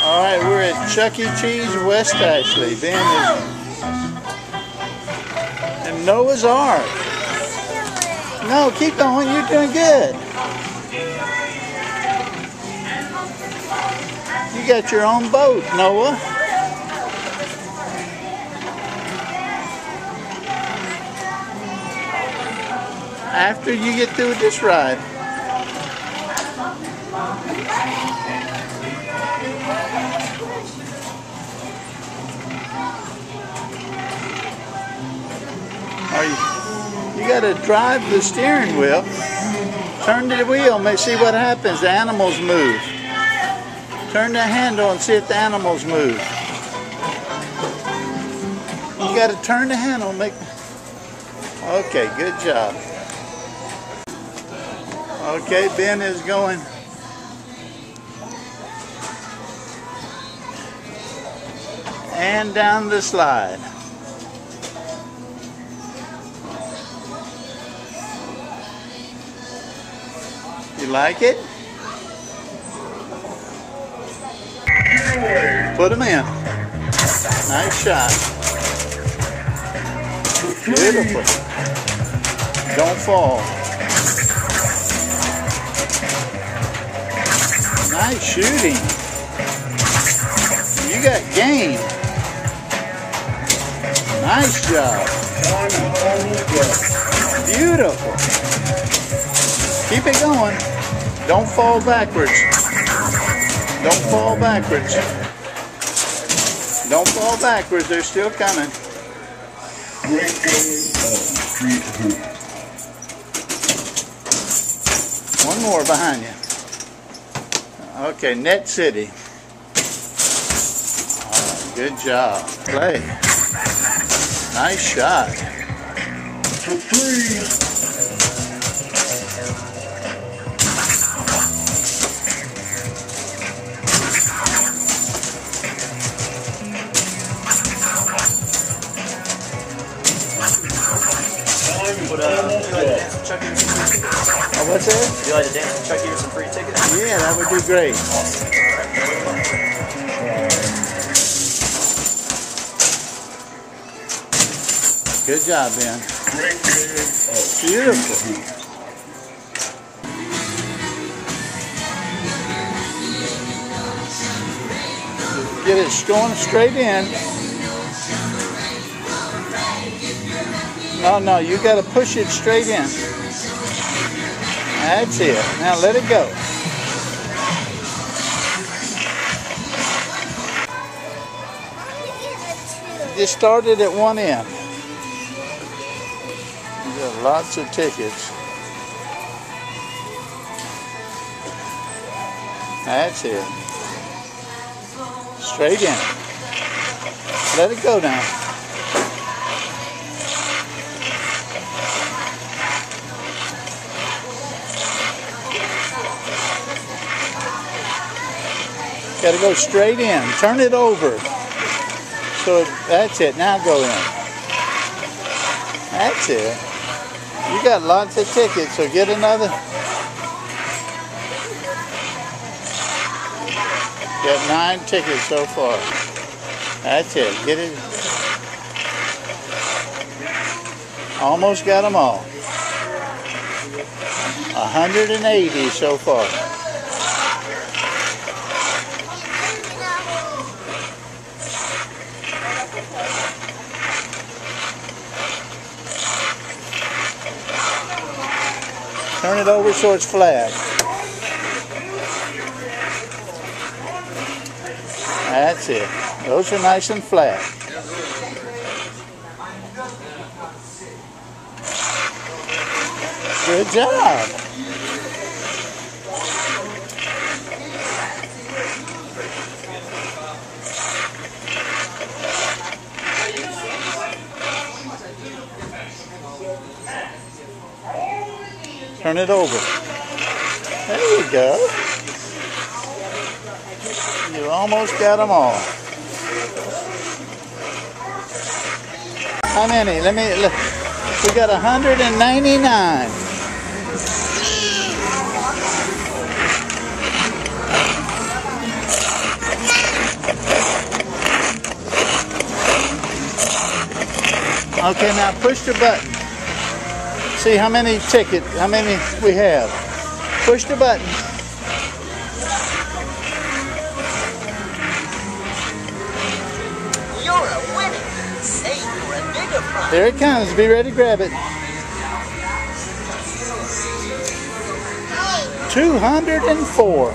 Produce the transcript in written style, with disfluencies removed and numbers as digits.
All right, we're at Chuck E. Cheese, West Ashley. Ben is in Noah's Ark. No, keep going. You're doing good. You got your own boat, Noah. After you get through with this ride. You got to drive the steering wheel. Turn the wheel, see what happens. The animals move. Turn the handle and see if the animals move. You got to turn the handle. Okay, good job. Okay, Ben is going. And down the slide. You like it? Put them in. Nice shot. Beautiful. Don't fall. Nice shooting. You got game. Nice job. Beautiful. Keep it going. Don't fall backwards. Don't fall backwards. Don't fall backwards. They're still coming. Great game of street hoop. One more behind you. Okay, Net City. Good job. Play. Nice shot. For three. Oh, what's that? Would you like to dance with Chucky with some free tickets? Yeah, that would be great. Good job, Ben. Great game of Beautiful. Get it going straight in. No, you got to push it straight in. That's it. Now let it go. Just started at one end. You got lots of tickets. That's it. Straight in. Let it go now. Got to go straight in. Turn it over. So that's it. Now go in. That's it. You got lots of tickets, so get another. Got 9 tickets so far. That's it. Get it. Almost got them all. 180 so far. Turn it over so it's flat. That's it. Those are nice and flat. Good job. Turn it over. There you go. You almost got them all. How many? We got 199. Okay, now push the button. See how many we have. Push the button. You're a winner. Say you're a bigger prize. There it comes. Be ready to grab it. 204.